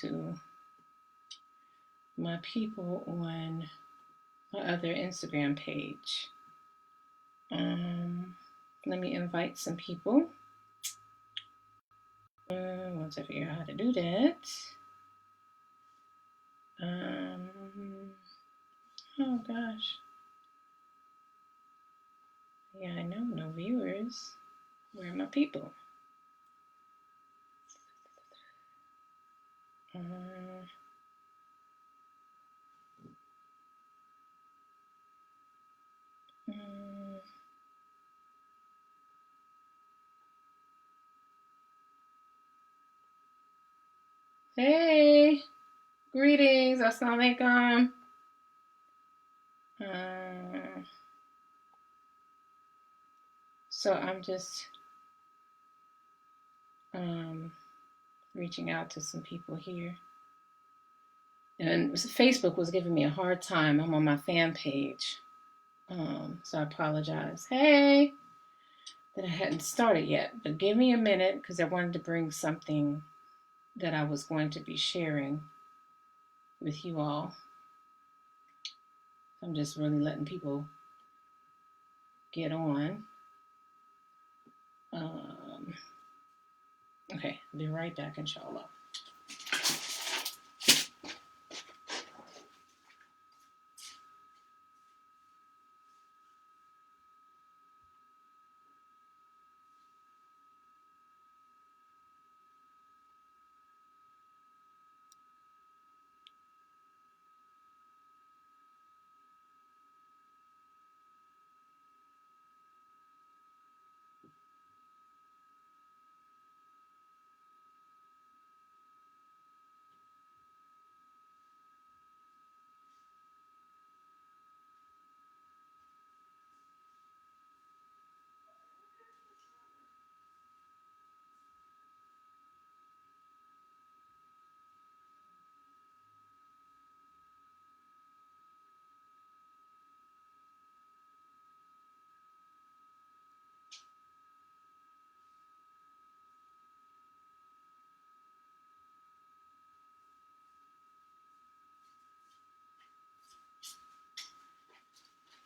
to my people on my other Instagram page. Let me invite some people. Once I figure out how to do that. Oh gosh. Yeah, I know, no viewers. Where are my people? Hey, greetings, assalamu alaikum. So I'm just reaching out to some people here. And Facebook was giving me a hard time. I'm on my fan page. So I apologize. Hey, that I hadn't started yet. But give me a minute because I wanted to bring something that I was going to be sharing with you all. I'm just really letting people get on. Okay, I'll be right back, inshallah.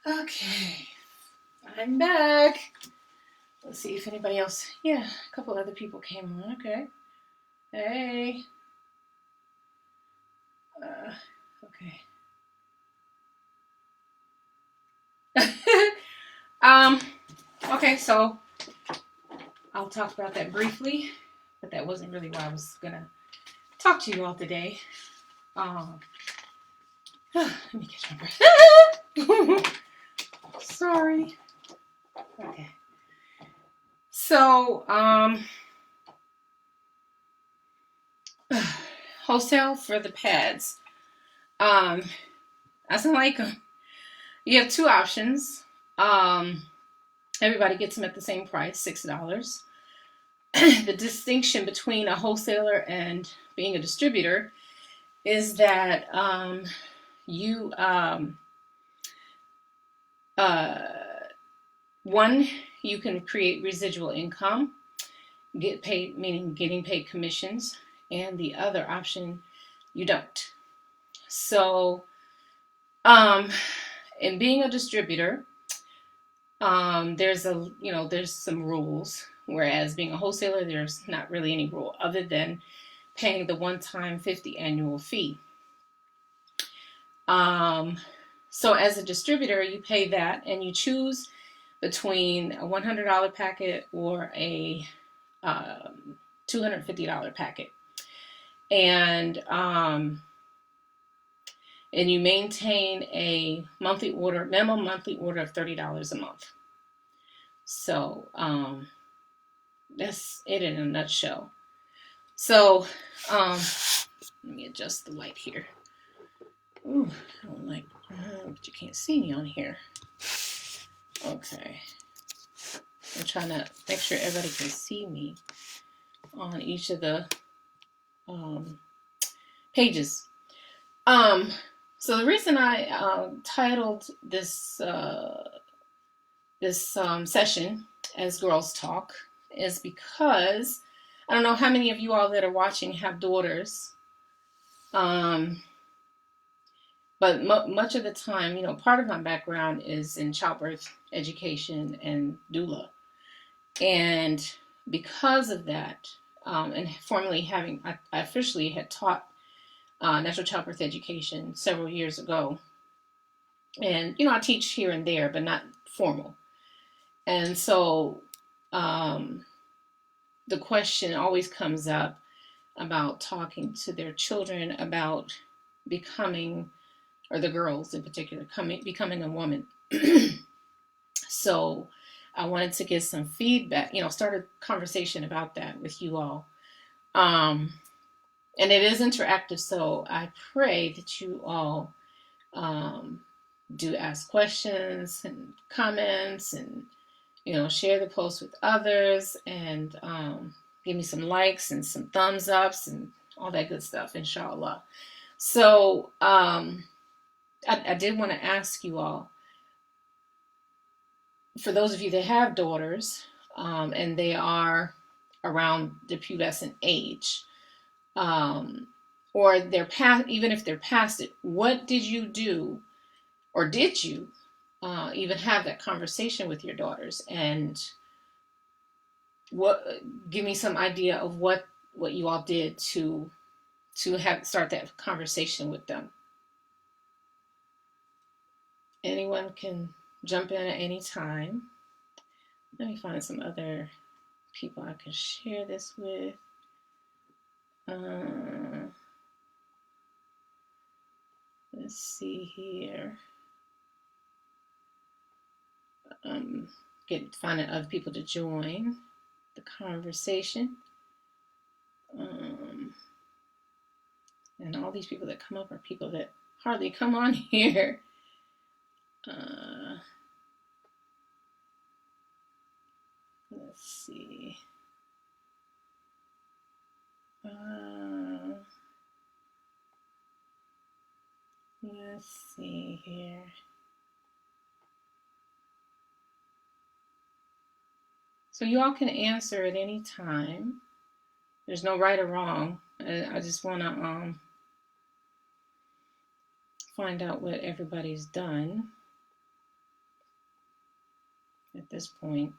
Okay, I'm back. Let's see if anybody else. Yeah, a couple other people came on. Okay. Hey. Okay. Okay, so I'll talk about that briefly, but that wasn't really why I was gonna talk to you all today. Let me catch my breath. Sorry. Okay. So, wholesale for the pads. Assalamualaikum. You have two options. Everybody gets them at the same price, $6. The distinction between a wholesaler and being a distributor is that one, you can create residual income, get paid, meaning getting paid commissions, and the other option, you don't. So, in being a distributor, there's some rules, whereas being a wholesaler, there's not really any rule other than paying the one-time $50 annual fee. So as a distributor, you pay that and you choose between a $100 packet or a $250 packet. And you maintain a minimum monthly order of $30 a month. So that's it in a nutshell. So let me adjust the light here. Ooh, I don't like, but you can't see me on here. Okay. I'm trying to make sure everybody can see me on each of the pages. So the reason I titled this session as Girls Talk is because I don't know how many of you all that are watching have daughters. Um, but much of the time, part of my background is in childbirth education and doula. And because of that, and formerly I officially had taught natural childbirth education several years ago. And, I teach here and there, but not formal. And so the question always comes up about talking to their children about becoming, or the girls in particular, becoming a woman. So I wanted to get some feedback, start a conversation about that with you all. And it is interactive, so I pray that you all do ask questions and comments, and share the post with others, and give me some likes and some thumbs ups and all that good stuff, inshallah. So I did want to ask you all, for those of you that have daughters, and they are around the pubescent age, or they're past, even if they're past it, what did you do, or did you even have that conversation with your daughters? And give me some idea of what you all did to start that conversation with them. Anyone can jump in at any time. Let me find some other people I can share this with. Let's see here. Finding other people to join the conversation. And all these people that come up are people that hardly come on here. Let's see. Let's see here. So you all can answer at any time. There's no right or wrong. I just want to find out what everybody's done at this point.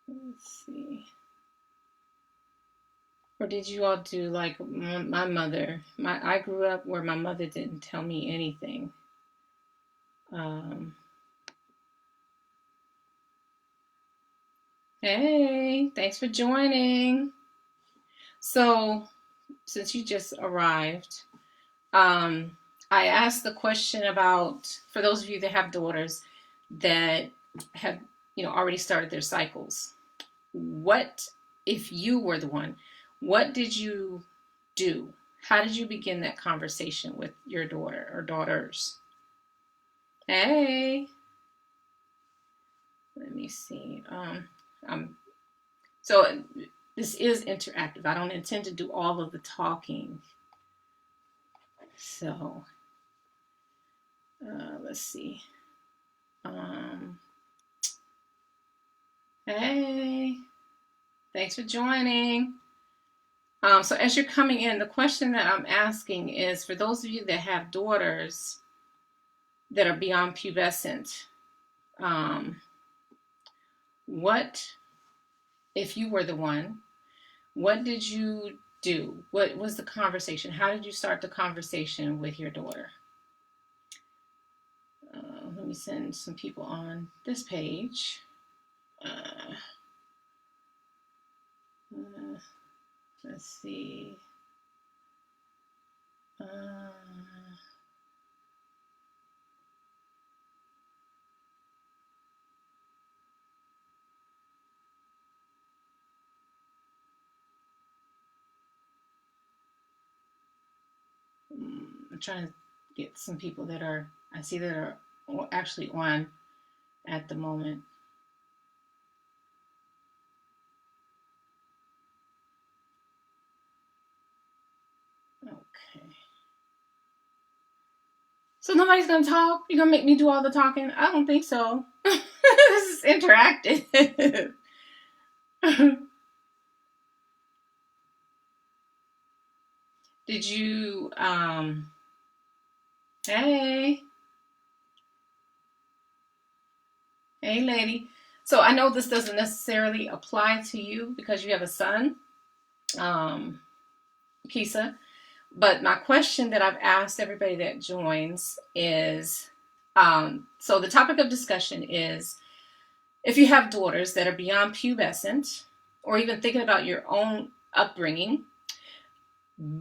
Let's see. Or did you all do like my mother? I grew up where my mother didn't tell me anything. Hey, thanks for joining. So, since you just arrived, I asked the question about, for those of you that have daughters that have, already started their cycles, what, if you were the one, what did you do? How did you begin that conversation with your daughter or daughters? Hey, let me see. So this is interactive. I don't intend to do all of the talking. So let's see. Hey, thanks for joining. So as you're coming in, the question that I'm asking is, for those of you that have daughters that are beyond pubescent, what, if you were the one, what did you do? What was the conversation? How did you start the conversation with your daughter? Let me send some people on this page. Let's see. I'm trying to get some people that I see that are actually on at the moment. Okay. So nobody's gonna talk? You're gonna make me do all the talking? I don't think so. This is interactive. Did you, hey, hey, lady. So I know this doesn't necessarily apply to you because you have a son, um, Kisa. But my question that I've asked everybody that joins is, so the topic of discussion is, if you have daughters that are beyond pubescent, or even thinking about your own upbringing,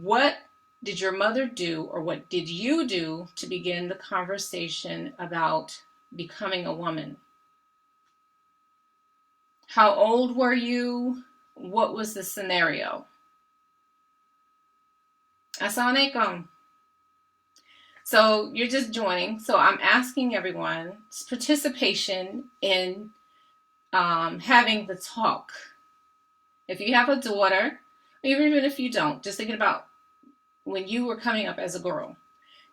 what did your mother do, or what did you do to begin the conversation about becoming a woman? How old were you? What was the scenario? Assalamualaikum. So you're just joining. So I'm asking everyone's participation in having the talk. If you have a daughter, even if you don't, just thinking about when you were coming up as a girl,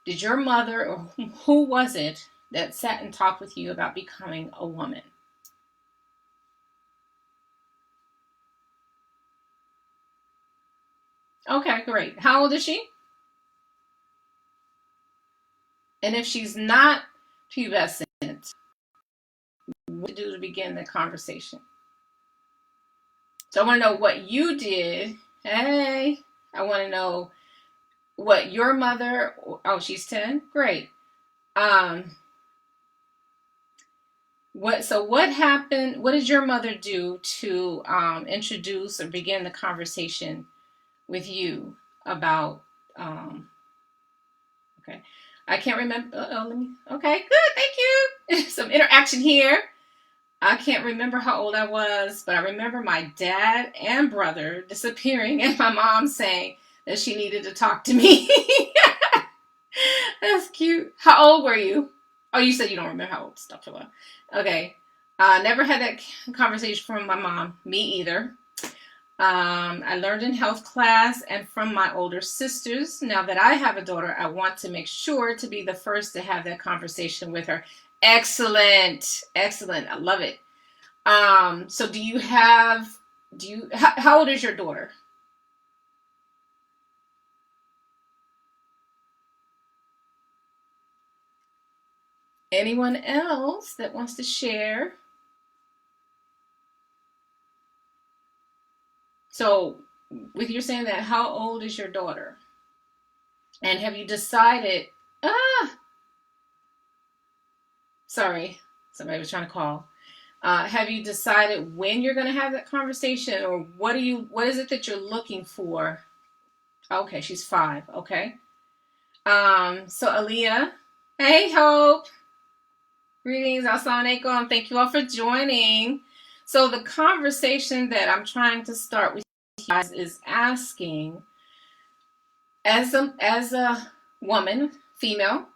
did your mother or who was it that sat and talked with you about becoming a woman? Okay, great. How old is she? And if she's not pubescent, what to do to begin the conversation? So I want to know what you did. Hey, I want to know what your mother, oh, she's 10? Great. Um, what happened? What did your mother do to introduce or begin the conversation with you about, um, okay. I can't remember. Let me, okay, good, thank you. Some interaction here. I can't remember how old I was, but I remember my dad and brother disappearing and my mom saying that she needed to talk to me. That's cute. How old were you? Oh, you said you don't remember how old. Stuff for that. Okay. Never had that conversation from my mom. Me either. I learned in health class and from my older sisters. Now that I have a daughter, I want to make sure to be the first to have that conversation with her. Excellent. Excellent. I love it. So how old is your daughter? Anyone else that wants to share? So with you saying that, how old is your daughter? And have you decided, ah, sorry, somebody was trying to call. Have you decided when you're going to have that conversation, or what is it that you're looking for? Okay, she's 5. Okay. So Aaliyah, hey Hope, greetings, assalamu alaikum. Thank you all for joining. So the conversation that I'm trying to start with you guys is asking, as a woman, female,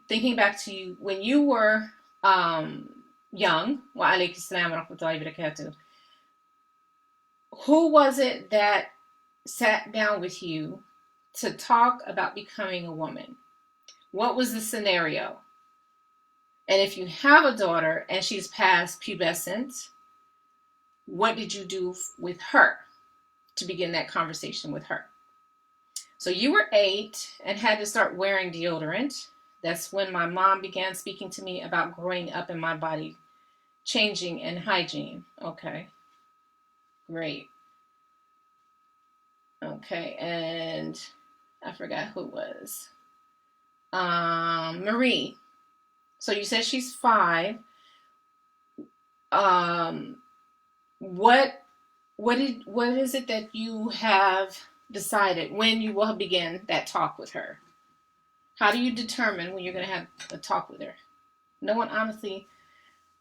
thinking back to you when you were young, wa alaykum salam wa rahmatullahi wa barakatuh, who was it that sat down with you to talk about becoming a woman? What was the scenario? And if you have a daughter and she's past pubescent, what did you do with her to begin that conversation with her? So you were 8 and had to start wearing deodorant. That's when my mom began speaking to me about growing up in my body, changing, and hygiene. Okay, great. Okay, and I forgot who it was. Marie. So you said she's 5. Um, what is it that you have decided when you will begin that talk with her? How do you determine when you're going to have a talk with her? No one, honestly,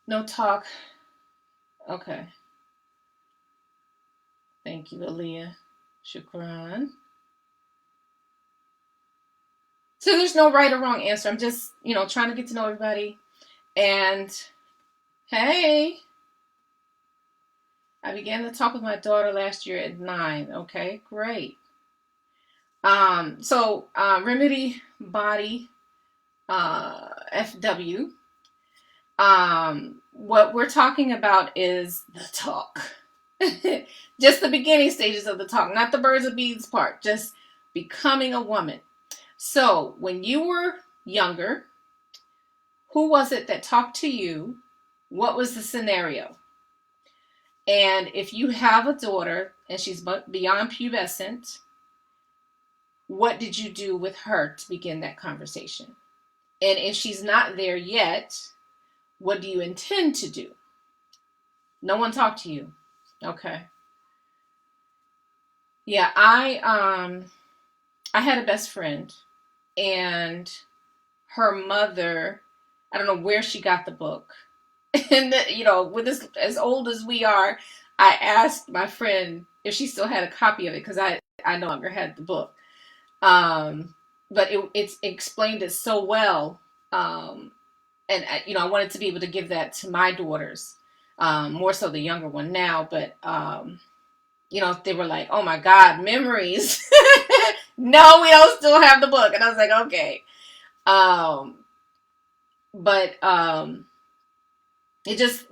no talk. Okay. Thank you, Aaliyah. Shukran. So there's no right or wrong answer. I'm just, trying to get to know everybody. And hey, I began to talk with my daughter last year at 9. Okay, great. Remedy Body FW. What we're talking about is the talk. Just the beginning stages of the talk, not the birds and bees part, just becoming a woman. So when you were younger, who was it that talked to you? What was the scenario? And if you have a daughter and she's beyond pubescent, what did you do with her to begin that conversation? And if she's not there yet, what do you intend to do? No one talked to you. Okay. Yeah, I had a best friend, and her mother, I don't know where she got the book. And with this, as old as we are, I asked my friend if she still had a copy of it, because I no longer had the book. But it explained it so well. And I wanted to be able to give that to my daughters, more so the younger one now. But they were like, "Oh my God, memories." No, we don't still have the book, and I was like, "Okay." But it just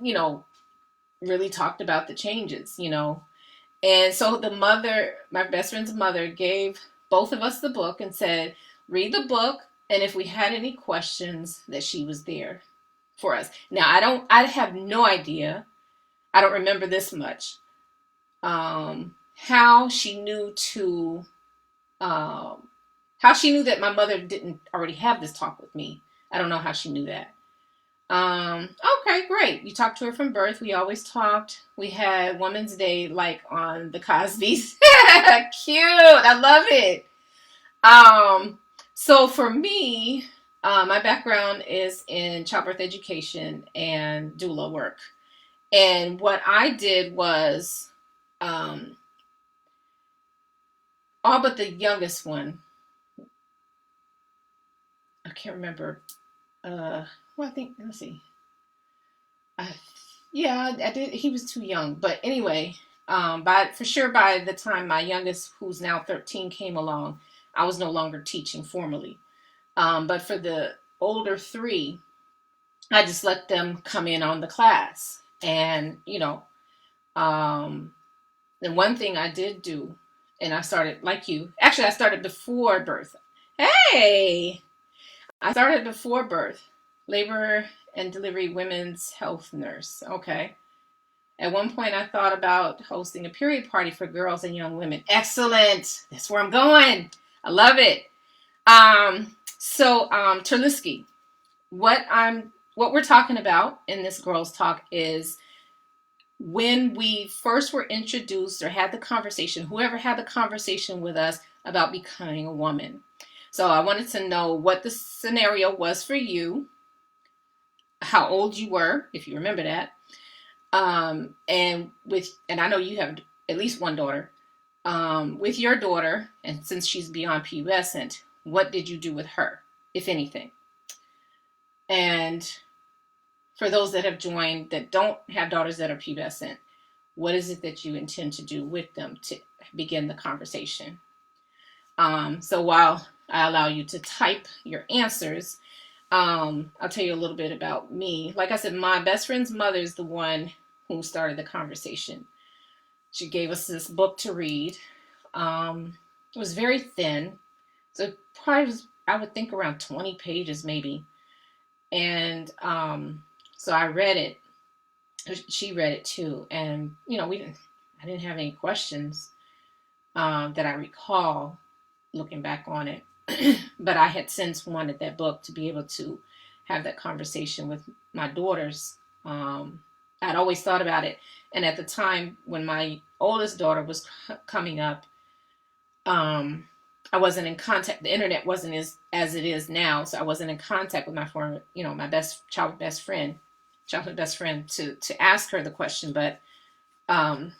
really talked about the changes, and so my best friend's mother, gave both of us the book and said, "Read the book, and if we had any questions, that she was there for us." Now, I have no idea. I don't remember this much. How she knew that my mother didn't already have this talk with me. I don't know how she knew that. Okay, great. You talked to her from birth. We always talked. We had Women's Day, like on the Cosbys. Cute. I love it. So for me, my background is in childbirth education and doula work. And what I did was, all but the youngest one, I can't remember. I think, let's see. Yeah, I did. He was too young, but anyway, by the time my youngest, who's now 13, came along, I was no longer teaching formally. But for the older three, I just let them come in on the class, and the one thing I did do, and I started like you. Actually, I started before birth. Hey, I started before birth. Labor and delivery women's health nurse. Okay. At one point, I thought about hosting a period party for girls and young women. Excellent. That's where I'm going. I love it. So Terliski, what we're talking about in this girls talk is when we first were introduced or had the conversation, whoever had the conversation with us about becoming a woman. So I wanted to know what the scenario was for you, how old you were, if you remember that. And I know you have at least one daughter. With your daughter, and since she's beyond pubescent, what did you do with her, if anything? And for those that have joined that don't have daughters that are pubescent, what is it that you intend to do with them to begin the conversation? So while I allow you to type your answers, I'll tell you a little bit about me. Like I said, my best friend's mother is the one who started the conversation. She gave us this book to read. It was very thin. So probably was, I would think, around 20 pages maybe. And so I read it. She read it too. And, I didn't have any questions that I recall looking back on it. But I had since wanted that book to be able to have that conversation with my daughters. I'd always thought about it. And at the time when my oldest daughter was coming up, I wasn't in contact. The internet wasn't as it is now. So I wasn't in contact with my former, my childhood best friend to ask her the question. But I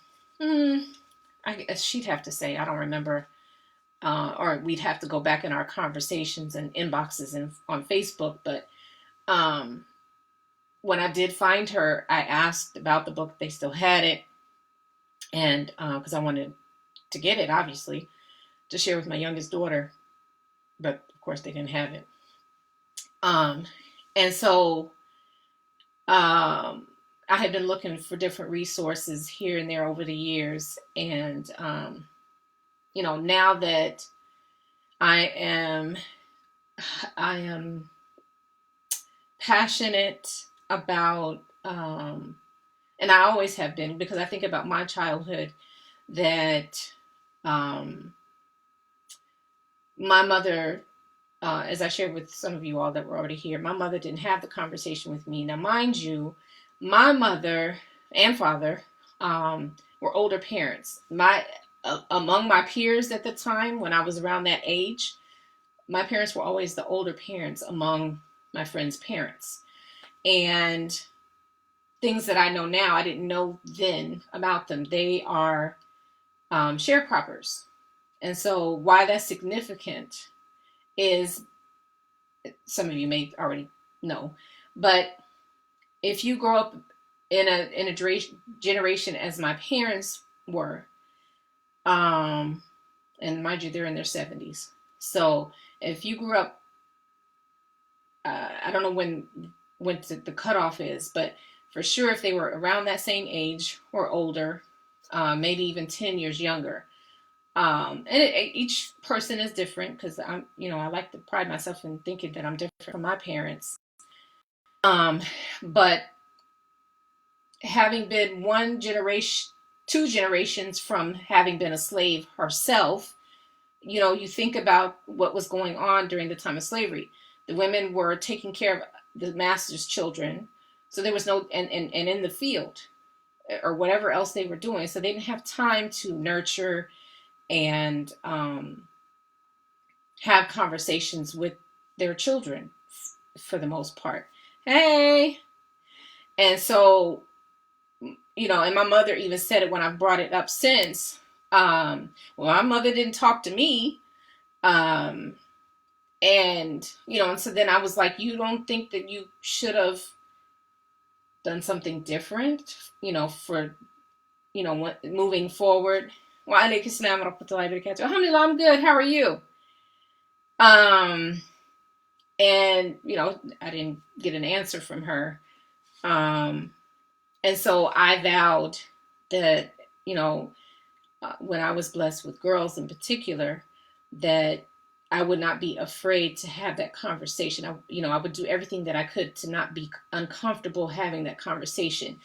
guess she'd have to say, I don't remember. Or we'd have to go back in our conversations and inboxes and on Facebook. But when I did find her, I asked about the book. They still had it. And because I wanted to get it, obviously, to share with my youngest daughter. But of course, they didn't have it. And so I I had been looking for different resources here and there over the years. And, now that I am, I am passionate about, and I always have been, because I think about my childhood, that my mother, as I shared with some of you all that were already here, my mother didn't have the conversation with me. Now, mind you, my mother and father were older parents. Among my peers at the time, when I was around that age, my parents were always the older parents among my friends' parents. And things that I know now, I didn't know then about them. They are sharecroppers. And so why that's significant is, some of you may already know, but if you grow up in a generation as my parents were, and mind you, they're in their 70s. So if you grew up, I don't know when the cutoff is, but for sure, if they were around that same age or older, maybe even 10 years younger. And each person is different, because I like to pride myself in thinking that I'm different from my parents. But having been two generations from having been a slave herself, you think about what was going on during the time of slavery. The women were taking care of the master's children. So there was no, and in the field or whatever else they were doing. So they didn't have time to nurture and have conversations with their children for the most part. Hey. And so, and my mother even said it when I brought it up since, well, my mother didn't talk to me. And so then I was like, you don't think that you should have done something different, for, moving forward? Wa alaikum assalam wa rahmatullahi wa barakatuh. Alhamdulillah, I'm good. How are you? And, I didn't get an answer from her. And so I vowed that, when I was blessed with girls in particular, that I would not be afraid to have that conversation. I would do everything that I could to not be uncomfortable having that conversation.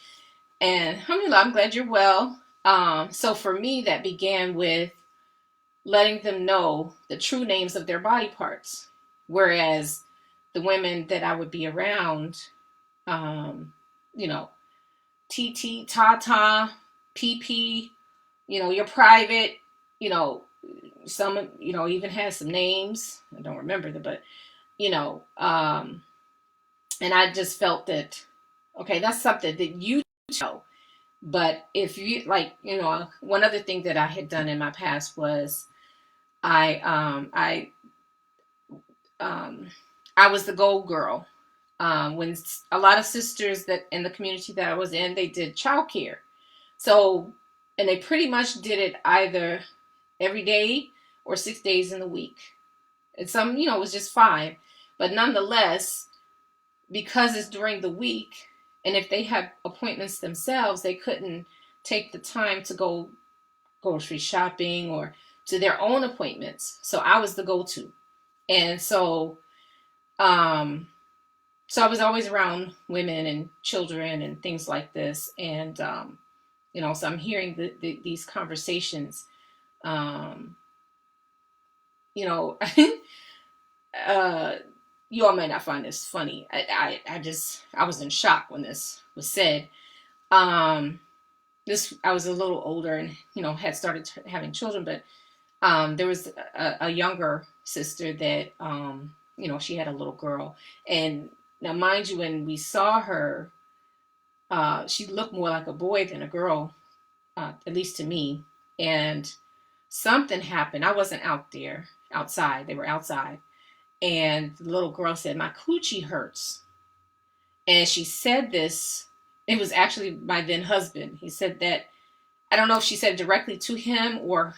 And alhamdulillah, I'm glad you're well. So for me, that began with letting them know the true names of their body parts. Whereas the women that I would be around, TT, Tata, PP, your private, some, even has some names. I don't remember them, but, and I just felt that, okay, that's something that you know. But if you, one other thing that I had done in my past was I was the gold girl. When a lot of sisters that in the community that I was in, they did childcare. So, and they pretty much did it either every day or 6 days in the week. And some, it was just 5. But nonetheless, because it's during the week, and if they had appointments themselves, they couldn't take the time to go grocery shopping or to their own appointments. So I was the go-to. And so, so I was always around women and children and things like this. And, so I'm hearing these conversations, you all may not find this funny. I was in shock when this was said. I was a little older and, had started having children, but, there was a younger sister that, she had a little girl. And now, mind you, when we saw her, she looked more like a boy than a girl, at least to me. And something happened. I wasn't outside. They were outside. And the little girl said, "My coochie hurts." And she said this, it was actually my then husband. He said that, I don't know if she said directly to him or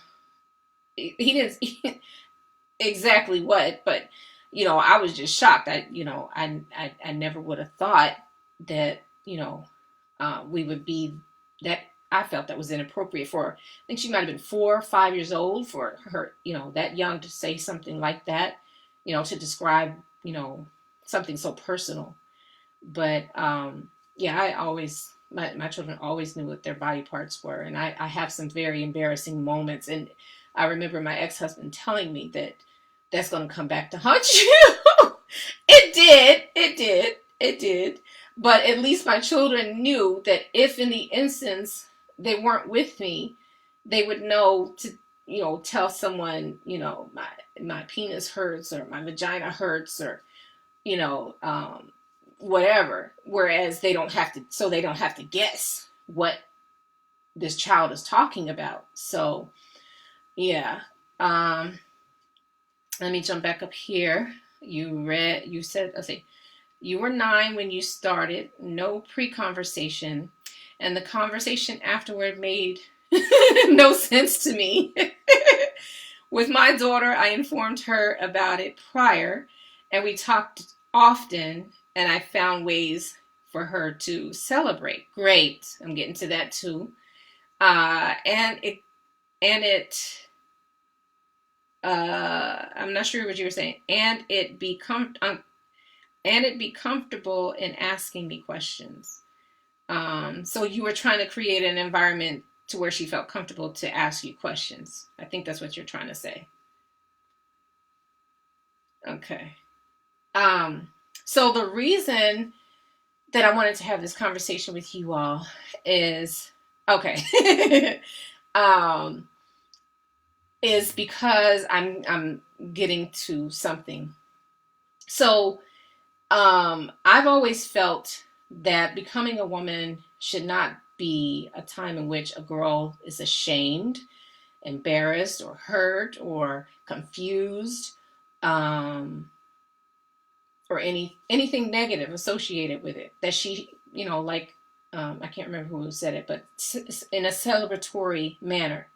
he didn't exactly what, but, I was just shocked. I never would have thought that, we would be that I felt that was inappropriate for her. I think she might have been 4 or 5 years old for her, that young to say something like that, to describe, something so personal. But yeah, I always, my children always knew what their body parts were. And I have some very embarrassing moments. And I remember my ex-husband telling me that that's going to come back to haunt you. It did. But at least my children knew that if in the instance they weren't with me, they would know to, tell someone, my penis hurts or my vagina hurts or, you know, um, whatever. Whereas they don't have to guess what this child is talking about. So, yeah. Um, Let me jump back up here. You said, let's see, you were 9 when you started, no pre-conversation, and the conversation afterward made no sense to me. With my daughter, I informed her about it prior, and we talked often, and I found ways for her to celebrate. Great. I'm getting to that too. And it I'm not sure what you were saying. And it be comfortable in asking me questions. So you were trying to create an environment to where she felt comfortable to ask you questions. I think that's what you're trying to say. Okay. Um, so the reason that I wanted to have this conversation with you all is okay. um, is because I'm getting to something. So I've always felt that becoming a woman should not be a time in which a girl is ashamed, embarrassed, or hurt, or confused, um, or anything negative associated with it. That she, like I can't remember who said it, but in a celebratory manner,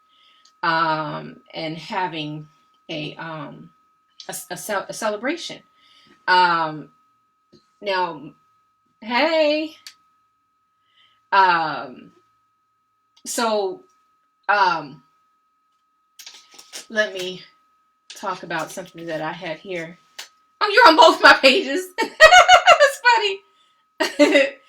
and having a celebration. Um, Now, hey, um, so um, let me talk about something that I had here. Oh, you're on both my pages. That's funny.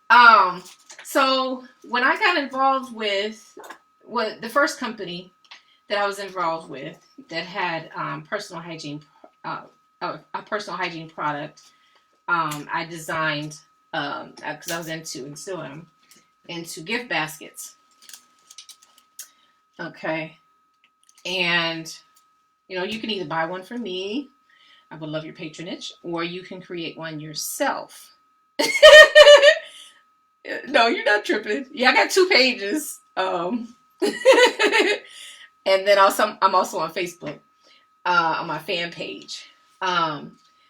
um, so when I got involved with what the first company that I was involved with that had personal hygiene, a personal hygiene product, I designed because I was into and still am into gift baskets. Okay, and you can either buy one from me. I would love your patronage, or you can create one yourself. No, you're not tripping. Yeah, I got 2 pages. And then I'm also on Facebook on my fan page.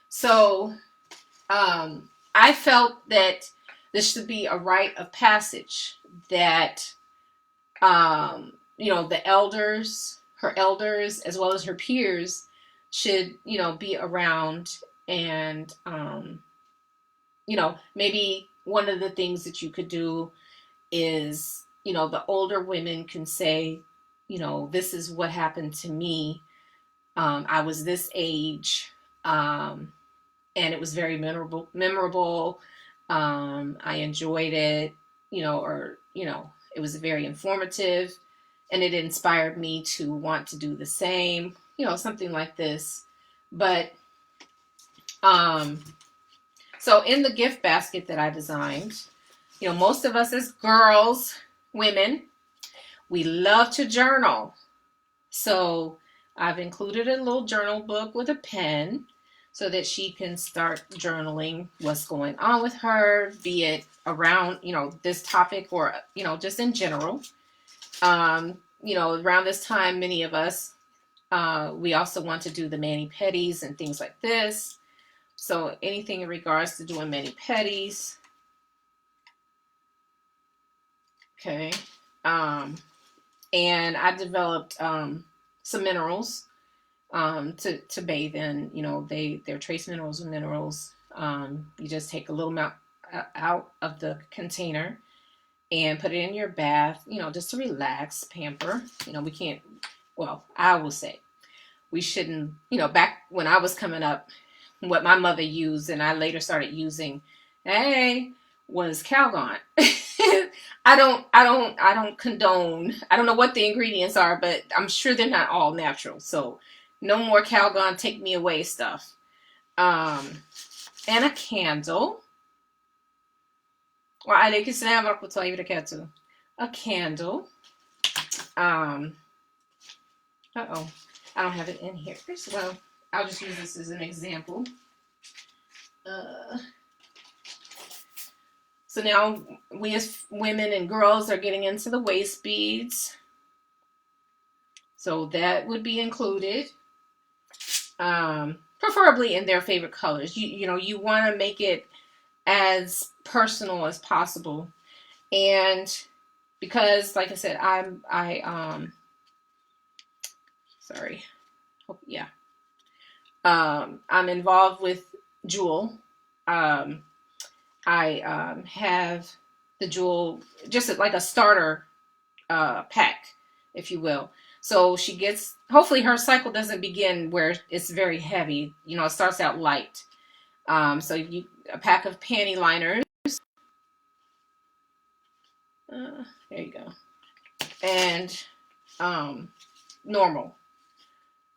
So I felt that this should be a rite of passage that the elders, her elders, as well as her peers, should be around, and maybe one of the things that you could do is the older women can say, this is what happened to me. I was this age. And it was very memorable. I enjoyed it, it was very informative, and it inspired me to want to do the same, something like this. But so in the gift basket that I designed, most of us as girls, women, we love to journal. So I've included a little journal book with a pen, so that she can start journaling what's going on with her, be it around, this topic or, just in general. Around this time, many of us, we also want to do the mani-pedis and things like this. So anything in regards to doing mani-pedis. Okay. And I developed some minerals to bathe in. They're trace minerals and minerals. You just take a little amount out of the container, and put it in your bath, just to relax, pamper. We can't, well, I will say we shouldn't, back when I was coming up, what my mother used and I later started using, was Calgon. I don't condone, I don't know what the ingredients are, but I'm sure they're not all natural. So no more Calgon, take me away stuff. And a candle. A candle. Uh-oh. I don't have it in here. Well, I'll just use this as an example. So now we as women and girls are getting into the waist beads. So that would be included. Preferably in their favorite colors. You want to make it as personal as possible. And because, like I said, I'm involved with Jewel. I have the Jewel, just like a starter pack, if you will. So she gets, hopefully her cycle doesn't begin where it's very heavy. It starts out light. So a pack of panty liners. There you go. And normal.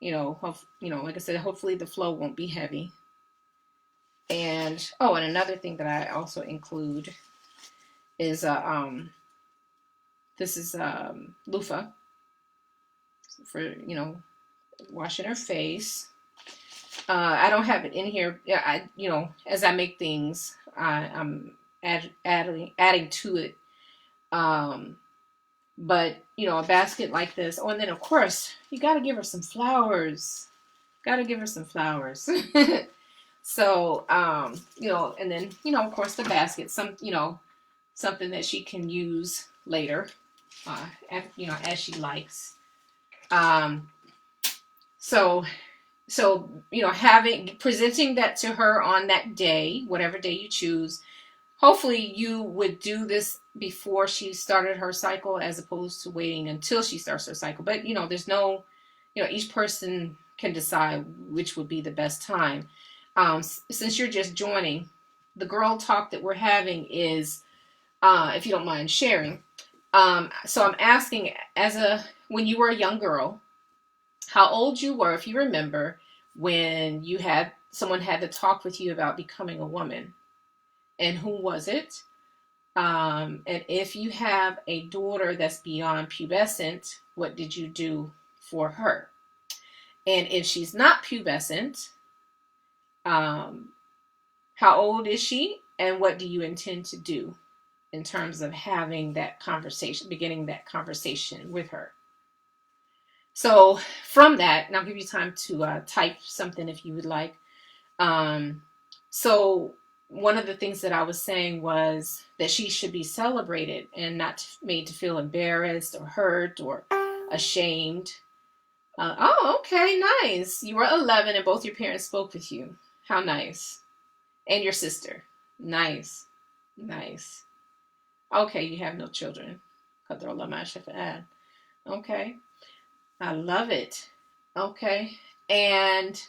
Like I said, hopefully the flow won't be heavy. And another thing that I also include is this is loofah for washing her face. I don't have it in here. Yeah, as I make things, I'm adding to it. But a basket like this. Oh, and then of course you got to give her some flowers. So, and then, of course the basket, something that she can use later, as she likes. So, presenting that to her on that day, whatever day you choose. Hopefully you would do this before she started her cycle as opposed to waiting until she starts her cycle. But, there's no, each person can decide which would be the best time. Since you're just joining, the girl talk that we're having is, if you don't mind sharing. So I'm asking, when you were a young girl, how old you were, if you remember, when someone had to talk with you about becoming a woman. And who was it? And if you have a daughter that's beyond pubescent, what did you do for her? And if she's not pubescent, how old is she? And what do you intend to do in terms of having that conversation, beginning that conversation with her? So from that, and I'll give you time to type something if you would like. So one of the things that I was saying was that she should be celebrated and not made to feel embarrassed or hurt or ashamed. Okay, nice. You were 11 and both your parents spoke with you. How nice. And your sister. Nice. Okay, you have no children. Okay. I love it. Okay. And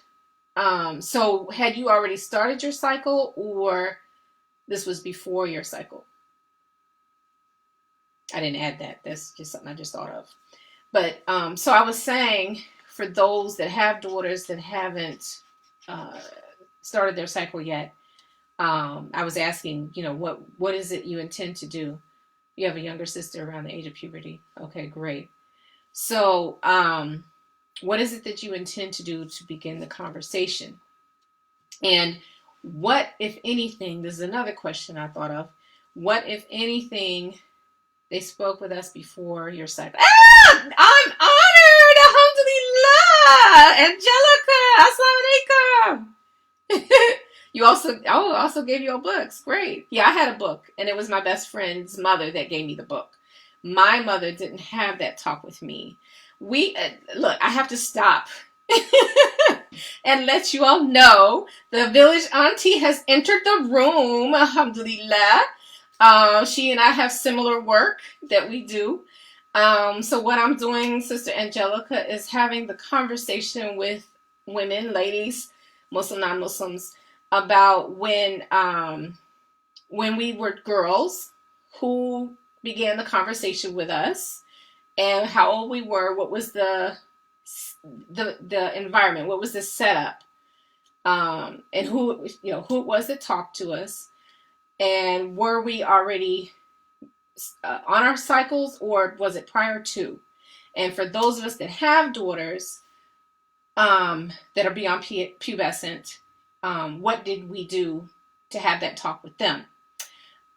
so had you already started your cycle, or this was before your cycle? I didn't add that. That's just something I just thought of. But so I was saying, for those that have daughters that haven't started their cycle yet, I was asking, what is it you intend to do? You have a younger sister around the age of puberty. Okay, great. So what is it that you intend to do to begin the conversation? And what, if anything, this is another question I thought of. What, if anything, they spoke with us before your cycle? I'm honored! Alhamdulillah! Angelica! Assalamu alaikum! You also gave you books. Great. Yeah, I had a book, and it was my best friend's mother that gave me the book. My mother didn't have that talk with me. Look, I have to stop and let you all know the village auntie has entered the room. Alhamdulillah. She and I have similar work that we do. So what I'm doing, Sister Angelica, is having the conversation with women, ladies, Muslim, non-Muslims, about when we were girls, who began the conversation with us, and how old we were, what was the environment, what was the setup, and who it was that talked to us, and were we already on our cycles, or was it prior to? And for those of us that have daughters that are beyond pubescent, what did we do to have that talk with them?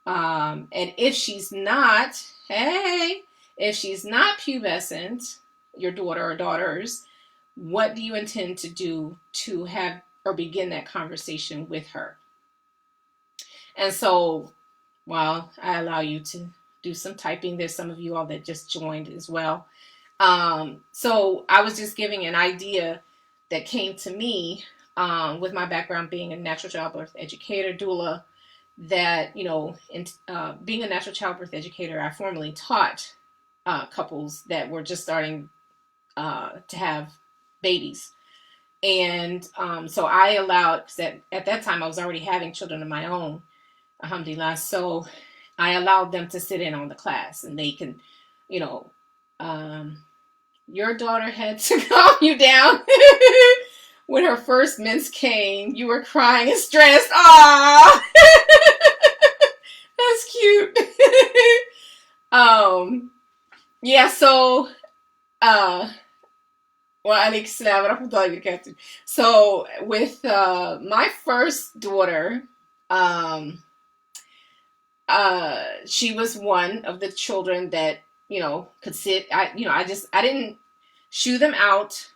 And if she's not, if she's not pubescent, your daughter or daughters, what do you intend to do to have or begin that conversation with her? And so, while I allow you to do some typing, there's some of you all that just joined as well. So I was just giving an idea that came to me with my background being a natural childbirth educator, doula, that, being a natural childbirth educator, I formerly taught couples that were just starting to have babies. And so I allowed, because at that time I was already having children of my own, alhamdulillah, so I allowed them to sit in on the class, and they can, your daughter had to calm you down. When her first mens came, you were crying and stressed. Aww. That's cute. Yeah, so so with my first daughter, she was one of the children that, could sit. I didn't shoo them out,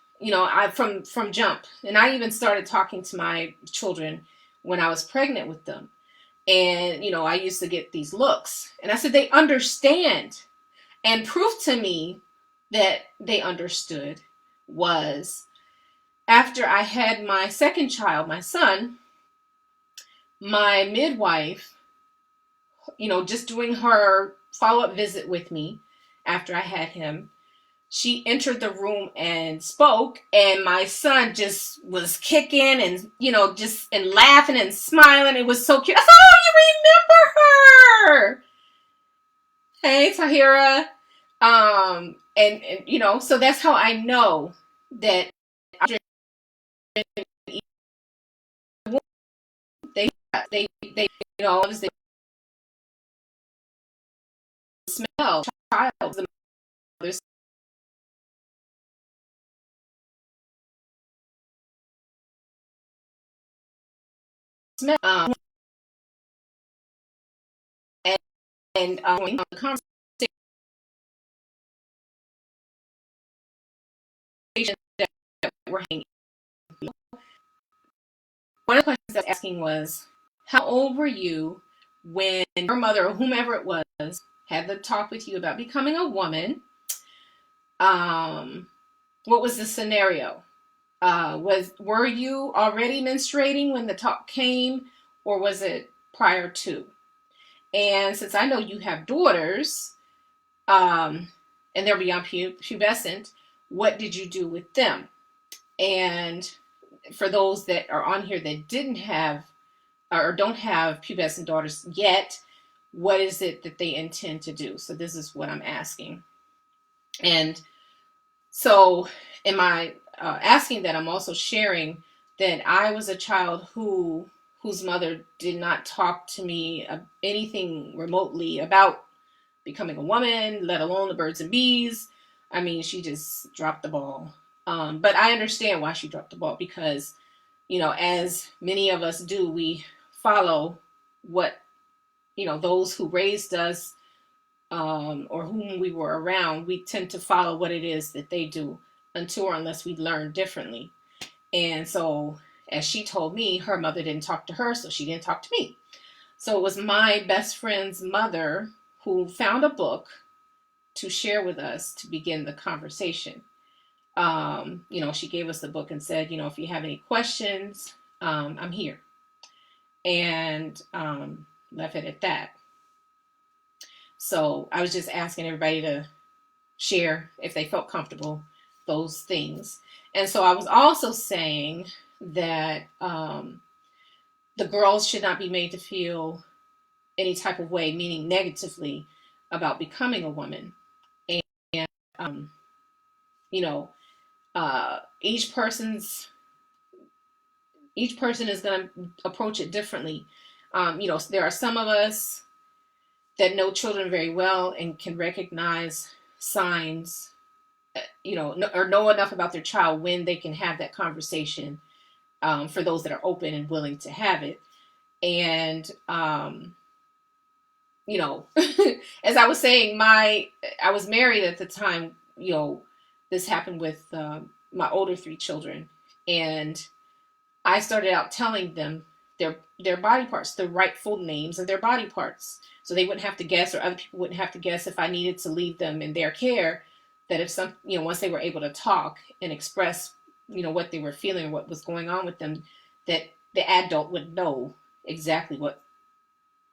from jump. And I even started talking to my children when I was pregnant with them. And, I used to get these looks. And I said, they understand. And proof to me that they understood was after I had my second child, my son, my midwife, just doing her follow-up visit with me after I had him, she entered the room and spoke, and my son just was kicking and, just and laughing and smiling. It was so cute. I said, oh, you remember her. Hey, Tahira. And so that's how I know that they smell child, the mother's smell, and the conversation that we're hanging. One of the questions I was asking was, how old were you when your mother or whomever it was had the talk with you about becoming a woman? What was the scenario? Were you already menstruating when the talk came, or was it prior to? And since I know you have daughters, and they're beyond pubescent, what did you do with them? And for those that are on here that didn't have or don't have pubescent daughters yet, what is it that they intend to do? So this is what I'm asking. And so in my asking that, I'm also sharing that I was a child whose mother did not talk to me anything remotely about becoming a woman, let alone the birds and bees. I mean, she just dropped the ball. But I understand why she dropped the ball, because, as many of us do, we follow what, those who raised us, or whom we were around, we tend to follow what it is that they do until or unless we learn differently. And so, as she told me, her mother didn't talk to her, so she didn't talk to me. So it was my best friend's mother who found a book to share with us to begin the conversation. She gave us the book and said, if you have any questions, I'm here. And left it at that. So I was just asking everybody to share, if they felt comfortable, those things. And so I was also saying that the girls should not be made to feel any type of way, meaning negatively, about becoming a woman. And, um, you know, each person is going to approach it differently. There are some of us that know children very well and can recognize signs, or know enough about their child when they can have that conversation, for those that are open and willing to have it. And, as I was saying, I was married at the time, this happened with my older 3 children. And I started out telling them their body parts, the rightful names of their body parts. So they wouldn't have to guess, or other people wouldn't have to guess if I needed to leave them in their care. That if once they were able to talk and express, what they were feeling or what was going on with them, that the adult would know exactly what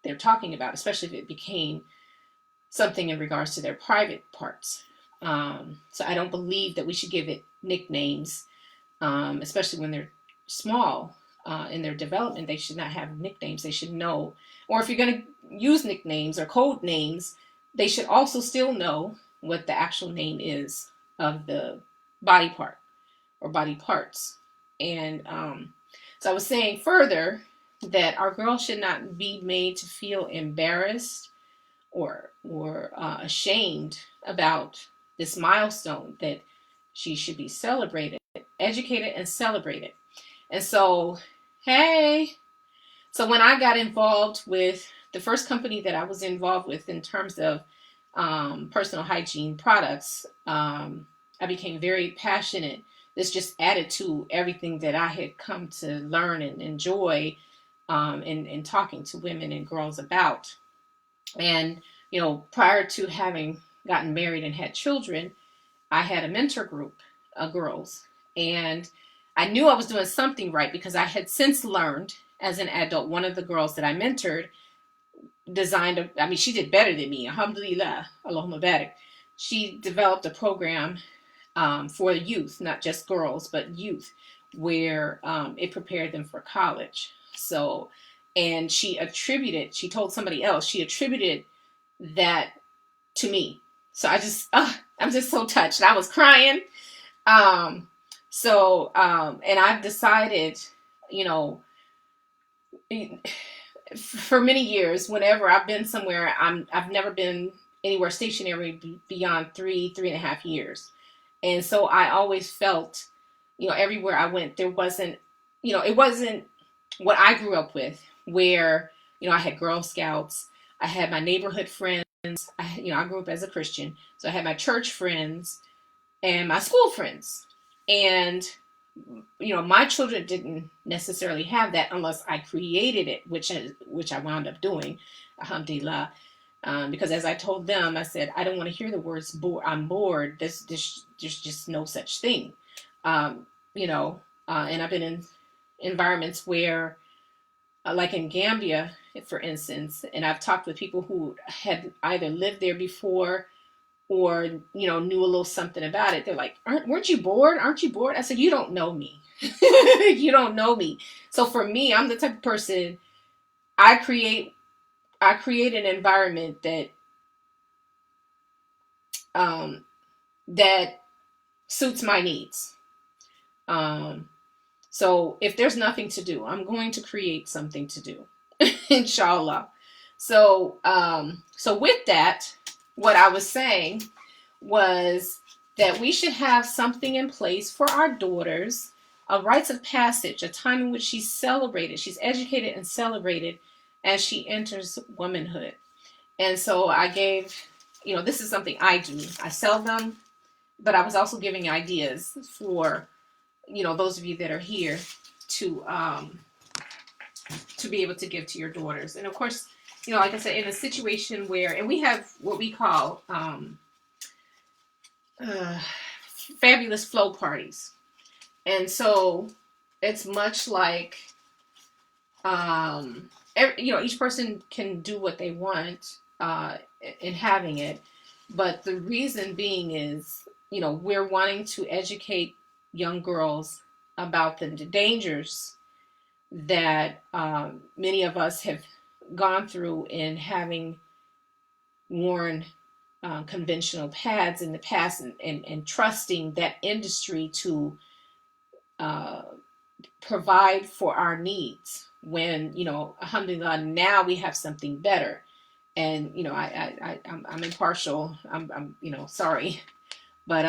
they're talking about, especially if it became something in regards to their private parts. So I don't believe that we should give it nicknames, especially when they're small. In their development, they should not have nicknames. They should know, or if you're going to use nicknames or code names, they should also still know what the actual name is of the body part or body parts. And so I was saying further that our girls should not be made to feel embarrassed or ashamed about this milestone, that she should be celebrated, educated, and celebrated. And so, so when I got involved with the first company that I was involved with in terms of personal hygiene products, I became very passionate. This just added to everything that I had come to learn and enjoy in talking to women and girls about. And, prior to having gotten married and had children, I had a mentor group of girls. And I knew I was doing something right, because I had since learned as an adult, one of the girls that I mentored she did better than me. Alhamdulillah, Allahumma barik. She developed a program for youth, not just girls, but youth, where it prepared them for college. So, and she told somebody else, she attributed that to me. So I'm just so touched. I was crying. And I've decided, for many years, whenever I've been somewhere, I've never been anywhere stationary beyond 3.5 years. And so I always felt, everywhere I went, there wasn't, it wasn't what I grew up with, where, I had Girl Scouts, I had my neighborhood friends, I grew up as a Christian. So I had my church friends and my school friends. And, my children didn't necessarily have that unless I created it, which I wound up doing, alhamdulillah. Because as I told them, I said, I don't want to hear the words I'm bored. There's just no such thing. And I've been in environments where, like in Gambia, for instance, and I've talked with people who had either lived there before or, knew a little something about it. They're like, weren't you bored? Aren't you bored? I said, you don't know me. You don't know me. So for me, I'm the type of person, I create an environment that suits my needs. So if there's nothing to do, I'm going to create something to do, inshallah. So with that, what I was saying was that we should have something in place for our daughters, a rites of passage, a time in which she's celebrated, she's educated and celebrated as she enters womanhood. And so I gave, this is something I do. I sell them, but I was also giving ideas for, those of you that are here to be able to give to your daughters. And of course, like I said, in a situation where, and we have what we call fabulous flow parties. And so it's much like, each person can do what they want in having it. But the reason being is, we're wanting to educate young girls about the dangers that many of us have gone through in having worn conventional pads in the past, and trusting that industry to uh, provide for our needs when, alhamdulillah, now we have something better. And, I'm impartial. I'm sorry. But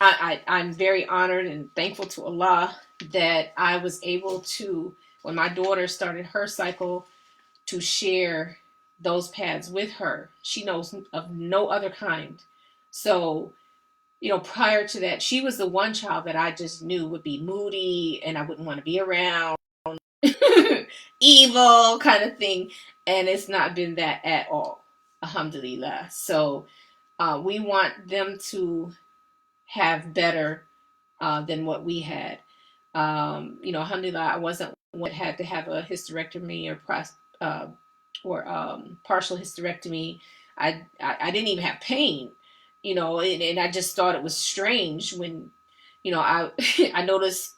I'm very honored and thankful to Allah that I was able to, when my daughter started her cycle, to share those pads with her. She knows of no other kind. So, prior to that, she was the one child that I just knew would be moody and I wouldn't want to be around, evil kind of thing. And it's not been that at all, alhamdulillah. So we want them to have better than what we had. Alhamdulillah, I wasn't one that had to have a hysterectomy or partial hysterectomy. I didn't even have pain, and I just thought it was strange when, I I noticed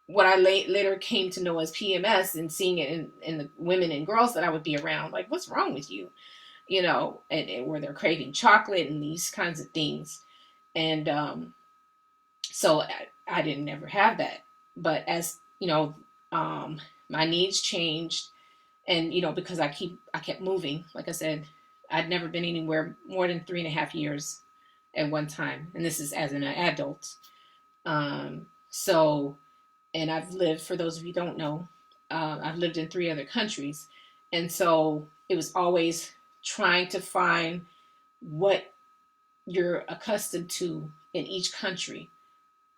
what I later came to know as PMS, and seeing it in the women and girls that I would be around, like, what's wrong with you? And where they're craving chocolate and these kinds of things. And so I didn't ever have that. But as, my needs changed, and, because I kept moving, like I said, I'd never been anywhere more than 3.5 years at one time. And this is as an adult. So, and I've lived, for those of you who don't know, I've lived in 3 other countries. And so it was always trying to find what you're accustomed to in each country.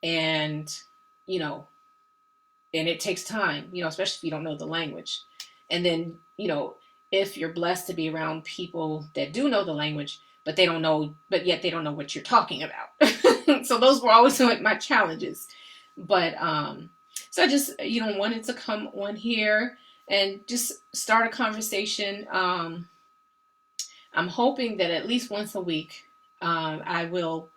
And, and it takes time, especially if you don't know the language. And then, if you're blessed to be around people that do know the language, but yet they don't know what you're talking about. So those were always my challenges. But so I just, wanted to come on here and just start a conversation. I'm hoping that at least once a week, I will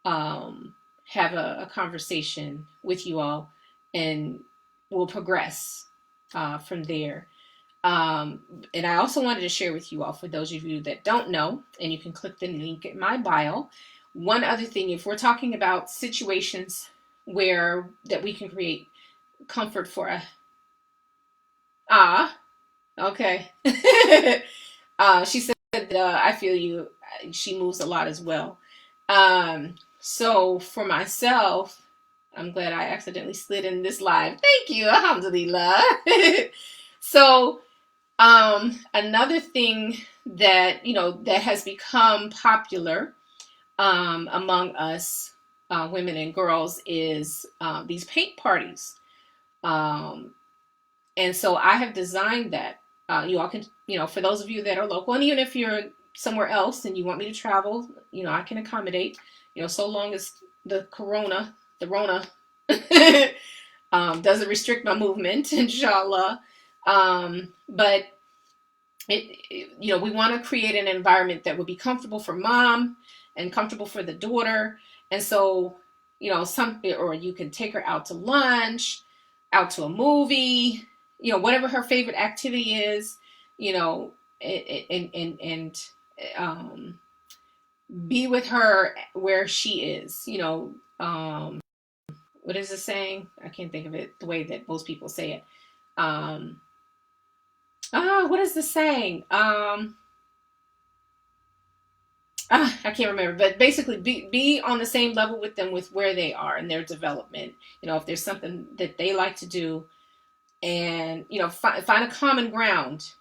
have a conversation with you all, and we'll progress from there. And I also wanted to share with you all, for those of you that don't know, and you can click the link in my bio. One other thing, if we're talking about situations that we can create comfort for okay. She said, I feel you. She moves a lot as well. So for myself, I'm glad I accidentally slid in this live. Thank you. Alhamdulillah. So, another thing that, that has become popular, among us, women and girls, is, these paint parties. And so I have designed that. You all can, for those of you that are local, and even if you're somewhere else and you want me to travel, I can accommodate, so long as the Rona doesn't restrict my movement, inshallah. But we want to create an environment that would be comfortable for mom and comfortable for the daughter. And so, or you can take her out to lunch, out to a movie, whatever her favorite activity is, and be with her where she is, what is the saying? I can't think of it the way that most people say it. What is the saying? I can't remember, but basically be on the same level with them, with where they are in their development. If there's something that they like to do, and, find a common ground.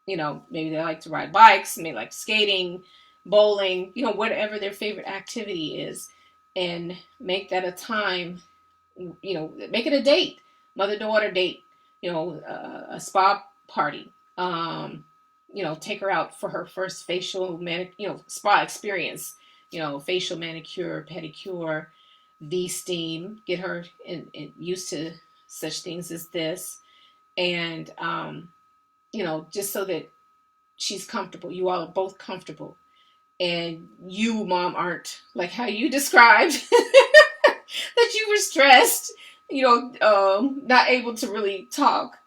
Maybe they like to ride bikes, maybe like skating, bowling, whatever their favorite activity is, and make that a time, make it a date, mother-daughter date, a spa party, take her out for her first facial spa experience, facial manicure, pedicure, V-steam, get her used to such things as this. And, just so that she's comfortable. You all are both comfortable. And you, mom, aren't like how you described that you were stressed, not able to really talk.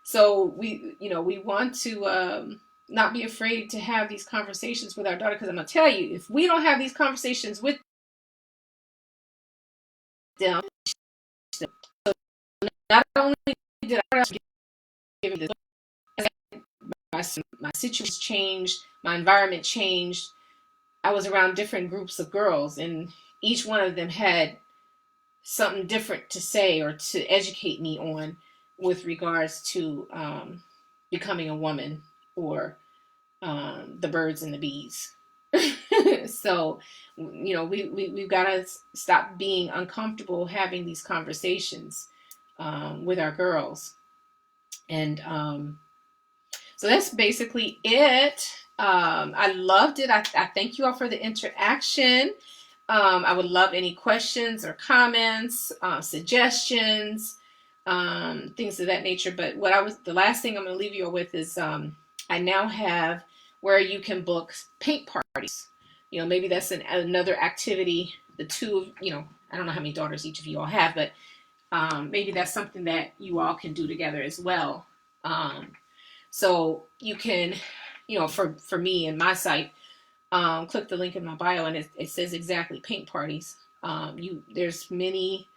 So we want to not be afraid to have these conversations with our daughter, because I'm gonna tell you, if we don't have these conversations with them, so not only did I give this, my situation changed, my environment changed. I was around different groups of girls, and each one of them had something different to say or to educate me on with regards to becoming a woman, or the birds and the bees. So, we've got to stop being uncomfortable having these conversations with our girls. And so that's basically it. I loved it. I thank you all for the interaction. I would love any questions or comments, suggestions, things of that nature. But the last thing I'm going to leave you with is I now have where you can book paint parties. Maybe that's another activity. The two of, I don't know how many daughters each of you all have, but maybe that's something that you all can do together as well. So you can, for me and my site, click the link in my bio, and it says exactly paint parties. There's many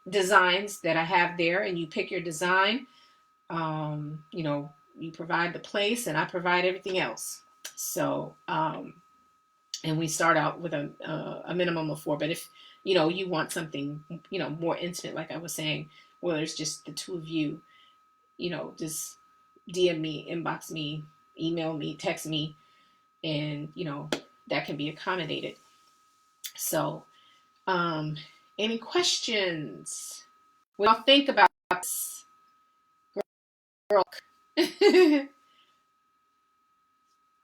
designs that I have there, and you pick your design. You provide the place, and I provide everything else. So, and we start out with a minimum of 4. But if you want something more intimate, like I was saying, where there's just the two of you, just DM me, inbox me, email me, text me, and that can be accommodated. So, any questions? What do you think about this, girl?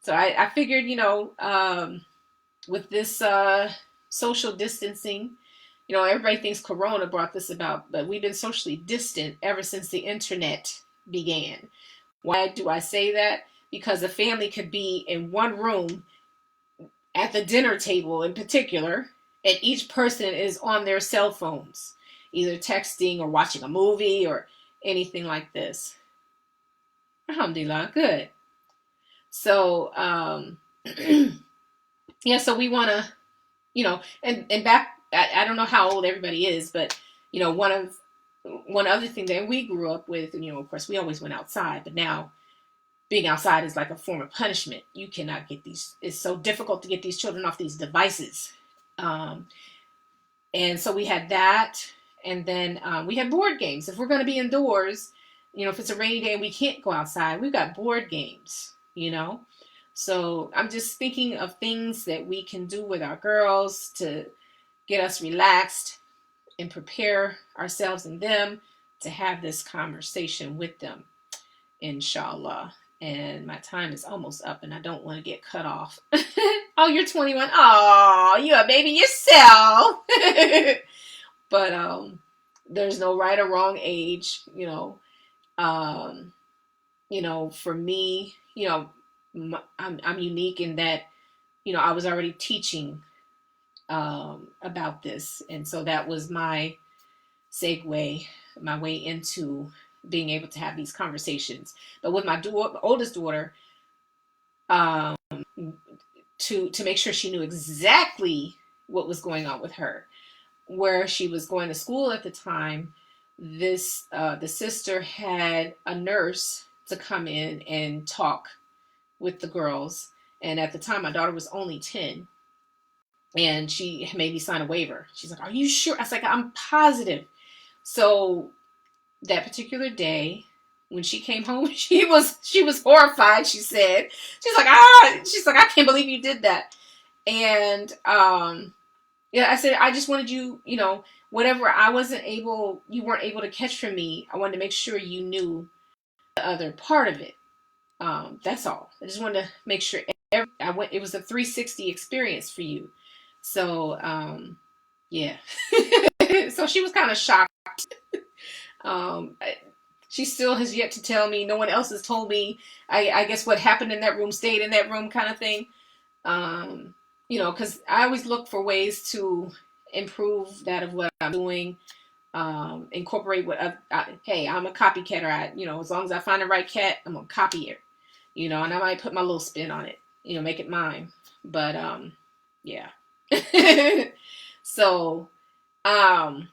So I figured, with this social distancing, everybody thinks Corona brought this about, but we've been socially distant ever since the internet began. Why do I say that? Because a family could be in one room at the dinner table in particular, and each person is on their cell phones, either texting or watching a movie or anything like this. Alhamdulillah, good. So, yeah, so we want to, and back, I don't know how old everybody is, but, one other thing that we grew up with, and, of course, we always went outside, but now being outside is like a form of punishment. You cannot get it's so difficult to get these children off these devices. And so we had that, and then we had board games. If we're going to be indoors, if it's a rainy day and we can't go outside, we've got board games, So I'm just thinking of things that we can do with our girls to get us relaxed and prepare ourselves and them to have this conversation with them, inshallah. And my time is almost up, and I don't want to get cut off. Oh, you're 21. Oh, you're a baby yourself. But there's no right or wrong age, for me, I'm unique in that, I was already teaching about this. And so that was my segue, my way into being able to have these conversations. But with my oldest daughter, to make sure she knew exactly what was going on with her, where she was going to school at the time, the sister had a nurse to come in and talk with the girls. And at the time, my daughter was only 10. And she made me sign a waiver. She's like, "Are you sure?" I was like, "I'm positive." So that particular day, when she came home, she was horrified. She's like, "I can't believe you did that." And I said, "I just wanted you, whatever you weren't able to catch from me, I wanted to make sure you knew the other part of it. That's all. I just wanted to make sure it was a 360 experience for you." So, yeah. So she was kind of shocked. She still has yet to tell me. No one else has told me. I guess what happened in that room stayed in that room, kind of thing. Um, because I always look for ways to improve that of what I'm doing. Incorporate what hey, I'm a copycatter. As long as I find the right cat, I'm gonna copy it. And I might put my little spin on it. Make it mine. But yeah. So um,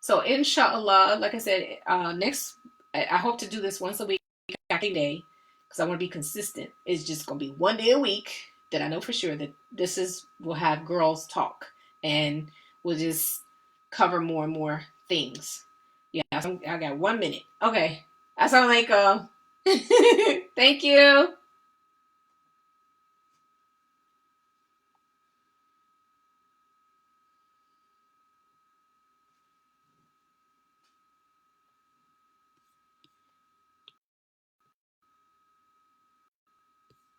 so inshallah, like I said, next I hope to do this once a week, every day, because I want to be consistent. It's just gonna be one day a week that I know for sure that we'll have girls talk, and we'll just cover more and more things. Yeah, I got 1 minute. Okay. Assalamu alaikum. Thank you.